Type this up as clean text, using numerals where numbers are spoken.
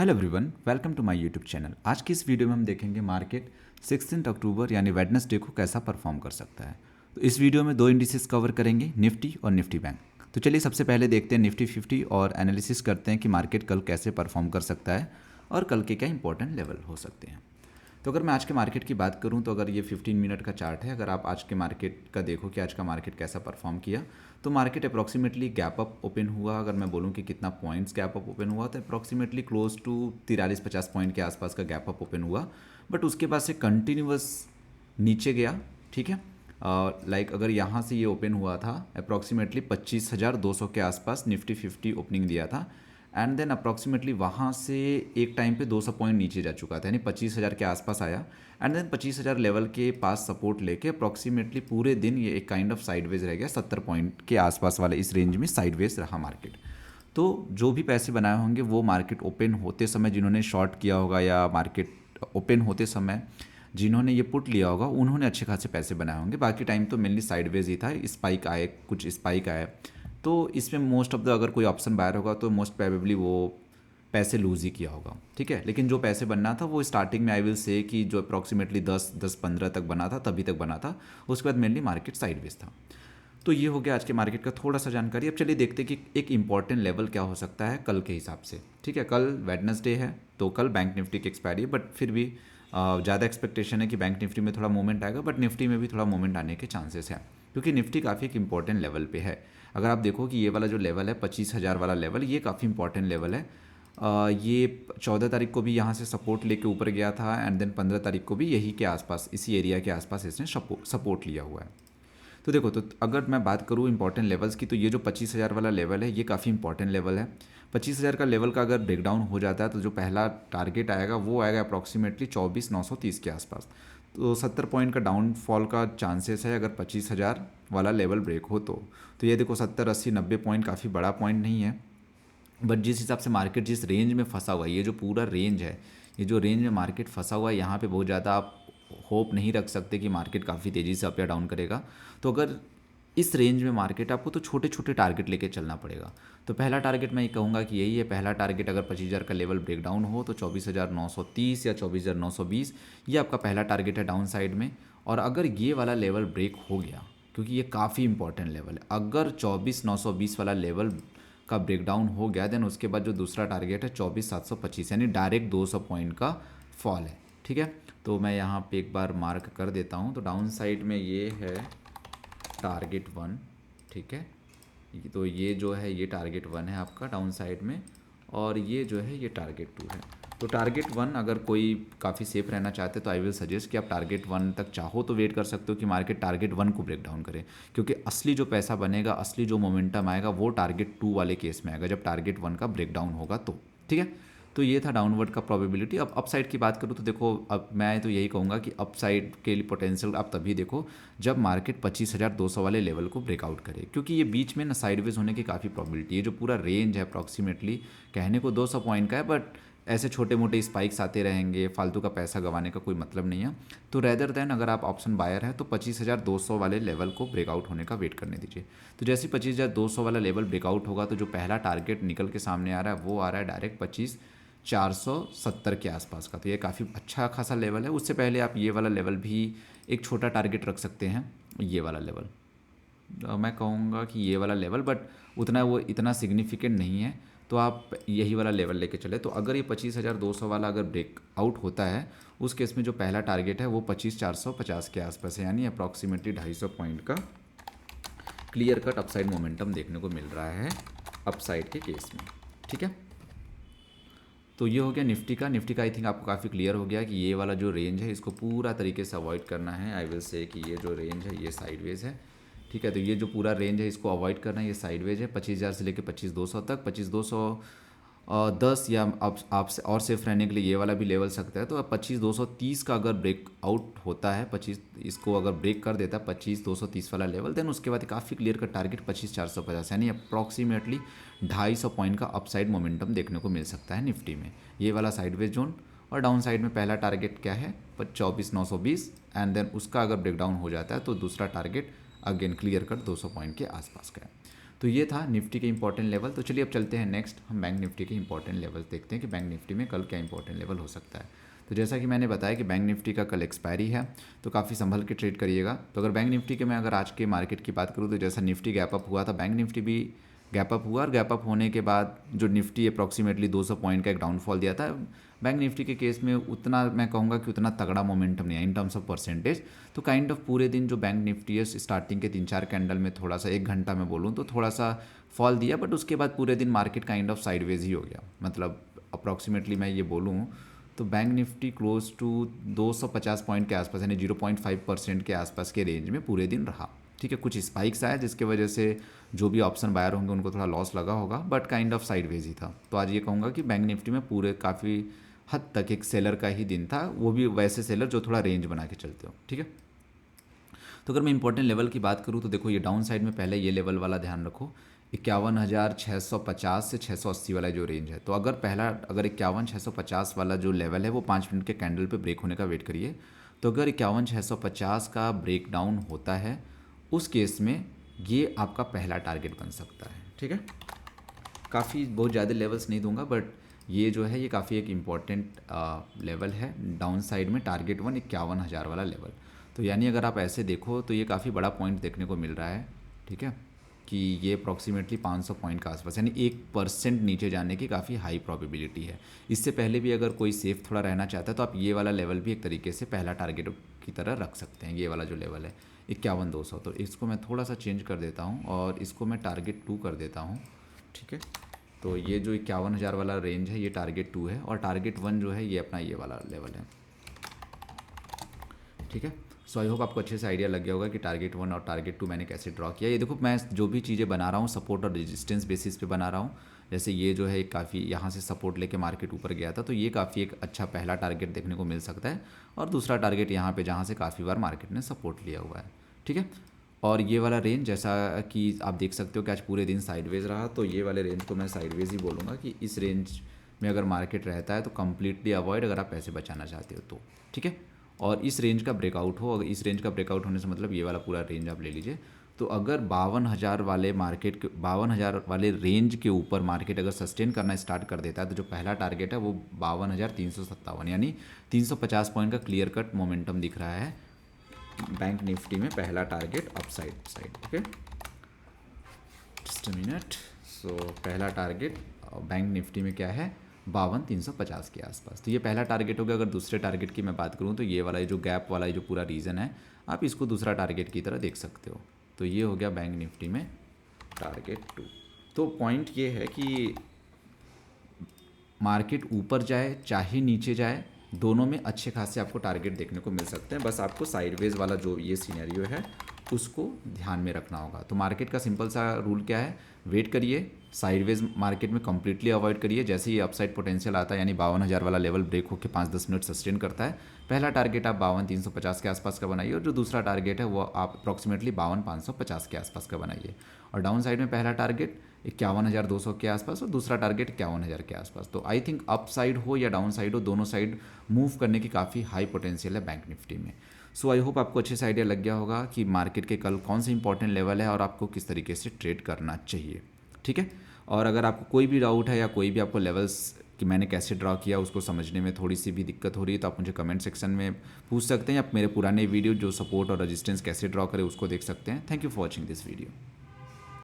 Hello everyone, welcome to my YouTube channel. आज की इस वीडियो में हम देखेंगे मार्केट 16 अक्टूबर यानी वेडनेसडे को कैसा परफॉर्म कर सकता है। तो इस वीडियो में दो इंडिसेस कवर करेंगे, निफ्टी और निफ्टी बैंक। तो चलिए सबसे पहले देखते हैं निफ्टी 50 और एनालिसिस करते हैं कि मार्केट कल कैसे परफॉर्म कर सकता है और कल के क्या इंपॉर्टेंट लेवल हो सकते हैं। तो अगर मैं आज के मार्केट की बात करूं तो अगर ये 15 मिनट का चार्ट है, अगर आप आज के मार्केट का देखो कि आज का मार्केट कैसा परफॉर्म किया, तो market approximately gap up open हुआ। अगर मैं बोलूं कि कितना पॉइंट्स गैप अप ओपन हुआ तो अप्रॉक्सीमेटली क्लोज टू 43-50 पॉइंट के आसपास का गैप अप ओपन हुआ। बट उसके बाद से कंटिन्यूअस नीचे गया। ठीक है, लाइक अगर यहाँ से ये ओपन हुआ था अप्रॉक्सीमेटली 25,200 के आसपास निफ्टी 50 ओपनिंग दिया था एंड देन अप्रॉक्सीमेटली वहाँ से एक टाइम पे 200 पॉइंट नीचे जा चुका था, यानी 25,000 के आसपास आया एंड देन 25,000 लेवल के पास सपोर्ट लेके अप्रॉक्सीमेटली पूरे दिन ये एक काइंड ऑफ साइडवेज रह गया। 70 पॉइंट के आसपास वाले इस रेंज में साइडवेज रहा मार्केट। तो जो भी पैसे बनाए होंगे वो मार्केट ओपन होते समय जिन्होंने शॉर्ट किया होगा या मार्केट ओपन होते समय जिन्होंने ये पुट लिया होगा उन्होंने अच्छे खासे पैसे बनाए होंगे। बाकी टाइम तो मेनली साइडवेज ही था, स्पाइक आए, कुछ स्पाइक आए। तो इसमें मोस्ट ऑफ द अगर कोई ऑप्शन बायर होगा तो मोस्ट प्रोबेबली वो पैसे लूज़ ही किया होगा। ठीक है, लेकिन जो पैसे बनना था वो स्टार्टिंग में आई विल से कि जो अप्रॉक्सीमेटली 10-15 तक बना था तभी तक बना था, उसके बाद मेनली मार्केट साइडवेज था। तो ये हो गया आज के मार्केट का थोड़ा सा जानकारी। अब चलिए देखते हैं कि एक इंपॉर्टेंट लेवल क्या हो सकता है कल के हिसाब से। ठीक है, कल वेडनेसडे है तो कल बैंक निफ्टी की एक्सपायरी है, बट फिर भी ज़्यादा एक्सपेक्टेशन है कि बैंक निफ्टी में थोड़ा मूवमेंट आएगा, बट निफ्टी में भी थोड़ा मूवमेंट आने के चांसेस हैं क्योंकि निफ्टी काफ़ी एक इंपॉर्टेंट लेवल पे है। अगर आप देखो कि ये वाला जो लेवल है 25,000 वाला लेवल, ये काफ़ी इंपॉर्टेंट लेवल है। ये 14 तारीख को भी यहाँ से सपोर्ट लेके ऊपर गया था एंड देन 15 तारीख को भी यही के आसपास, इसी एरिया के आसपास इसने सपोर्ट लिया हुआ है। तो देखो, तो अगर मैं बात करूँ इंपॉर्टेंट लेवल्स की तो ये जो 25,000 वाला लेवल है ये काफ़ी इंपॉर्टेंट लेवल है। 25,000 का लेवल का अगर ब्रेकडाउन हो जाता है तो जो पहला टारगेट आएगा वो आएगा अप्रॉक्सीमेटली 24,930 के आसपास। तो 70 पॉइंट का डाउनफॉल का चांसेस है अगर 25,000 वाला लेवल ब्रेक हो तो ये देखो 70-80-90 पॉइंट काफ़ी बड़ा पॉइंट नहीं है, बट जिस हिसाब से मार्केट जिस रेंज में फंसा हुआ है, ये जो पूरा रेंज है, ये जो रेंज में मार्केट फंसा हुआ है, यहाँ पे बहुत ज़्यादा आप होप नहीं रख सकते कि मार्केट काफ़ी तेज़ी से अप या डाउन करेगा। तो अगर इस रेंज में मार्केट आपको तो छोटे छोटे टारगेट लेके चलना पड़ेगा। तो पहला टारगेट मैं ये कहूँगा कि यही है, पहला टारगेट अगर 25,000 का लेवल ब्रेक डाउन हो तो 24,930 या 24,920 ये आपका पहला टारगेट है डाउन साइड में। और अगर ये वाला लेवल ब्रेक हो गया, क्योंकि ये काफ़ी इंपॉर्टेंट लेवल है, अगर 24,920 वाला लेवल का ब्रेकडाउन हो गया देन उसके बाद जो दूसरा टारगेट है 24,725, यानी डायरेक्ट 200 पॉइंट का फॉल है। ठीक है, तो मैं यहाँ पे एक बार मार्क कर देता हूँ। तो डाउन साइड में ये है टारगेट 1। ठीक है, तो ये जो है ये टारगेट 1 है आपका डाउन साइड में, और ये जो है ये टारगेट 2 है। तो टारगेट 1 अगर कोई काफ़ी सेफ रहना चाहते हैं तो आई विल सजेस्ट कि आप टारगेट 1 तक चाहो तो वेट कर सकते हो कि मार्केट टारगेट 1 को ब्रेक डाउन करे, क्योंकि असली जो पैसा बनेगा, असली जो मोमेंटम आएगा वो टारगेट 2 वाले केस में आएगा जब टारगेट 1 का ब्रेक डाउन होगा तो। ठीक है, तो ये था डाउनवर्ड का प्रोबेबिलिटी। अब अपसाइड की बात करूँ तो देखो, अब मैं तो यही कहूँगा कि अपसाइड के लिए पोटेंशियल आप तभी देखो जब मार्केट 25,200 वाले लेवल को ब्रेकआउट करे, क्योंकि ये बीच में ना साइडवेज होने की काफ़ी प्रोबेबिलिटी है। जो पूरा रेंज है अप्रॉक्सीमेटली कहने को 200 पॉइंट का है, बट ऐसे छोटे मोटे स्पाइक्स आते रहेंगे, फालतू का पैसा गंवाने का कोई मतलब नहीं है। तो रेदर देन अगर आप ऑप्शन बायर है तो 25,200 वाले लेवल को ब्रेकआउट होने का वेट करने दीजिए। तो जैसे 25,200 वाला लेवल ब्रेकआउट होगा तो जो पहला टारगेट निकल के सामने आ रहा है वो आ रहा है डायरेक्ट 25,470 के आसपास का। तो ये काफ़ी अच्छा खासा लेवल है। उससे पहले आप ये वाला लेवल भी एक छोटा टारगेट रख सकते हैं, ये वाला लेवल। मैं कहूँगा कि ये वाला लेवल, बट उतना वो इतना सिग्निफिकेंट नहीं है, तो आप यही वाला लेवल लेके चले। तो अगर ये 25,200 वाला अगर ब्रेकआउट होता है उस केस में जो पहला टारगेट है वो 25,450 के आसपास है, यानी अप्रॉक्सीमेटली 250 पॉइंट का क्लियर कट अपसाइड मोमेंटम देखने को मिल रहा है अपसाइड के केस में। ठीक है, तो ये हो गया निफ्टी का। निफ्टी का आई थिंक आपको काफ़ी क्लियर हो गया कि ये वाला जो रेंज है इसको पूरा तरीके से अवॉइड करना है। आई विल से कि ये जो रेंज है ये साइडवेज है। ठीक है, तो ये जो पूरा रेंज है इसको अवॉइड करना है, ये साइडवेज है 25,000 से लेकर 25,200 तक। 25,210 या आप और सेफ रहने के लिए ये वाला भी लेवल सकता है। तो अब 25,230 का अगर ब्रेकआउट होता है, 25 इसको अगर ब्रेक कर देता है 25,230 वाला लेवल, देन उसके बाद काफ़ी क्लियर का टारगेट 25,450, यानी अप्रॉक्सीमेटली 250 पॉइंट का अपसाइड मोमेंटम देखने को मिल सकता है निफ्टी में, ये वाला साइडवेज जोन। और डाउन साइड में पहला टारगेट क्या है 24,920 एंड देन उसका अगर ब्रेकडाउन हो जाता है तो दूसरा टारगेट अगेन क्लियर कर 200 पॉइंट के आसपास का है। तो ये था निफ्टी के इंपॉर्टेंट लेवल। तो चलिए अब चलते हैं नेक्स्ट, हम बैंक निफ्टी के इंपॉर्टेंट लेवल देखते हैं कि बैंक निफ्टी में कल क्या इंपॉर्टेंट लेवल हो सकता है। तो जैसा कि मैंने बताया कि बैंक निफ्टी का कल एक्सपायरी है, तो काफ़ी संभल के ट्रेड करिएगा। तो अगर बैंक निफ्टी के मैं अगर आज के मार्केट की बात करूँ तो जैसा निफ्टी गैप अप हुआ था, बैंक निफ्टी भी गैप अप हुआ, और गैप अप होने के बाद जो निफ्टी अप्रॉक्सीमेटली 200 पॉइंट का एक डाउनफॉल दिया था। बैंक निफ्टी के केस में उतना मैं कहूँगा कि उतना तगड़ा मोमेंटम नहीं है इन टर्म्स ऑफ परसेंटेज। तो काइंड ऑफ पूरे दिन जो बैंक निफ्टी है स्टार्टिंग के 3-4 कैंडल में थोड़ा सा, 1 घंटा में बोलूँ तो थोड़ा सा फॉल दिया, बट उसके बाद पूरे दिन मार्केट काइंड ऑफ साइडवेज ही हो गया। मतलब अप्रॉक्सीमेटली मैं ये बोलूँ तो bank Nifty close to 250 point के आसपास, यानी 0.5% के आसपास के रेंज में पूरे दिन रहा। ठीक है, कुछ स्पाइक्स आया जिसके वजह से जो भी ऑप्शन बायर होंगे उनको थोड़ा लॉस लगा होगा, बट काइंड ऑफ साइडवेज ही था। तो आज ये कहूँगा कि बैंक निफ्टी में पूरे काफ़ी हद तक एक सेलर का ही दिन था, वो भी वैसे सेलर जो थोड़ा रेंज बना के चलते हो। ठीक है, तो अगर मैं इंपॉर्टेंट लेवल की बात करूँ तो देखो ये डाउन साइड में पहले ये लेवल वाला ध्यान रखो, 51,650 से 680 वाला जो रेंज है। तो अगर 51,650 वाला जो लेवल है वो 5 मिनट के कैंडल पे ब्रेक होने का वेट करिए। तो अगर 51,650 का ब्रेक डाउन होता है उस केस में ये आपका पहला टारगेट बन सकता है। ठीक है, काफ़ी बहुत ज़्यादा लेवल्स नहीं दूंगा, बट ये जो है ये काफ़ी एक इम्पॉर्टेंट लेवल है डाउन साइड में। टारगेट 1 51,000 वाला लेवल, तो यानी अगर आप ऐसे देखो तो ये काफ़ी बड़ा पॉइंट देखने को मिल रहा है। ठीक है, कि ये अप्रॉक्सीमेटली 500 पॉइंट का आसपास, यानी 1% नीचे जाने की काफ़ी हाई प्रोबेबिलिटी है। इससे पहले भी अगर कोई सेफ थोड़ा रहना चाहता है तो आप ये वाला लेवल भी एक तरीके से पहला टारगेट की तरह रख सकते हैं। ये वाला जो लेवल है 51,200, तो इसको मैं थोड़ा सा चेंज कर देता हूँ और इसको मैं टारगेट 2 कर देता हूँ। ठीक है, तो ये जो 51,000 वाला रेंज है ये टारगेट 2 है, और टारगेट 1 जो है ये अपना ये वाला लेवल है। ठीक है, सो आई होप आपको अच्छे से आइडिया लग गया होगा कि टारगेट 1 और टारगेट 2 मैंने कैसे ड्रॉ किया। ये देखो मैं जो भी चीज़ें बना रहा हूँ सपोर्ट और रेजिस्टेंस बेसिस पे बना रहा हूँ। जैसे ये जो है काफ़ी यहाँ से सपोर्ट लेके मार्केट ऊपर गया था, तो ये काफ़ी एक अच्छा पहला टारगेट देखने को मिल सकता है, और दूसरा टारगेट यहाँ पे जहाँ से काफ़ी बार मार्केट ने सपोर्ट लिया हुआ है। ठीक है, और ये वाला रेंज जैसा कि आप देख सकते हो कि आज पूरे दिन साइडवेज रहा, तो ये वाले रेंज को मैं साइडवेज ही बोलूँगा कि इस रेंज में अगर मार्केट रहता है तो कम्प्लीटली अवॉइड, अगर आप पैसे बचाना चाहते हो तो। ठीक है, और इस रेंज का ब्रेकआउट हो, अगर इस रेंज का ब्रेकआउट होने से मतलब ये वाला पूरा रेंज आप ले लीजिए। तो अगर 52,000 वाले मार्केट के 52,000 वाले रेंज के ऊपर मार्केट अगर सस्टेन करना स्टार्ट कर देता है तो जो पहला टारगेट है वो 52,357, यानी 350 पॉइंट का क्लियर कट मोमेंटम दिख रहा है बैंक निफ्टी में। पहला target upside. Okay, just a minute. So पहला टारगेट बैंक निफ्टी में क्या है, 52,350 के आसपास। तो ये पहला टारगेट हो गया। अगर दूसरे टारगेट की मैं बात करूँ तो ये वाला जो गैप वाला जो पूरा रीजन है, आप इसको दूसरा टारगेट की तरह देख सकते हो। तो ये हो गया बैंक निफ्टी में टारगेट 2। तो पॉइंट ये है कि मार्केट ऊपर जाए चाहे नीचे जाए, दोनों में अच्छे खासे आपको टारगेट देखने को मिल सकते हैं। बस आपको साइडवेज वाला जो ये सिनेरियो है उसको ध्यान में रखना होगा। तो मार्केट का सिंपल सा रूल क्या है, वेट करिए, साइडवेज मार्केट में कंप्लीटली अवॉइड करिए। जैसे ही अपसाइड पोटेंशियल आता है, यानी 52,000 वाला लेवल ब्रेक होकर 5-10 मिनट सस्टेन करता है, पहला टारगेट आप 52,350 के आसपास का बनाइए, और जो दूसरा टारगेट है वो आप अप्रॉक्सीमेटली 52,550 के आसपास का बनाइए। और डाउन साइड में पहला टारगेट 51,200 के आसपास और दूसरा टारगेट 51,000 के आसपास। तो आई थिंक अप साइड हो या डाउन साइड हो, दोनों साइड मूव करने की काफ़ी हाई पोटेंशियल है बैंक निफ्टी में। सो आई होप आपको अच्छे से आइडिया लग गया होगा कि मार्केट के कल कौन से इंपॉर्टेंट लेवल है और आपको किस तरीके से ट्रेड करना चाहिए। ठीक है, और अगर आपको कोई भी डाउट है या कोई भी आपको लेवल्स कि मैंने कैसे ड्रॉ किया उसको समझने में थोड़ी सी भी दिक्कत हो रही है तो आप मुझे कमेंट सेक्शन में पूछ सकते हैं, या मेरे पुराने वीडियो जो सपोर्ट और रेजिस्टेंस कैसे ड्रॉ करें उसको देख सकते हैं। Thank you for watching this video.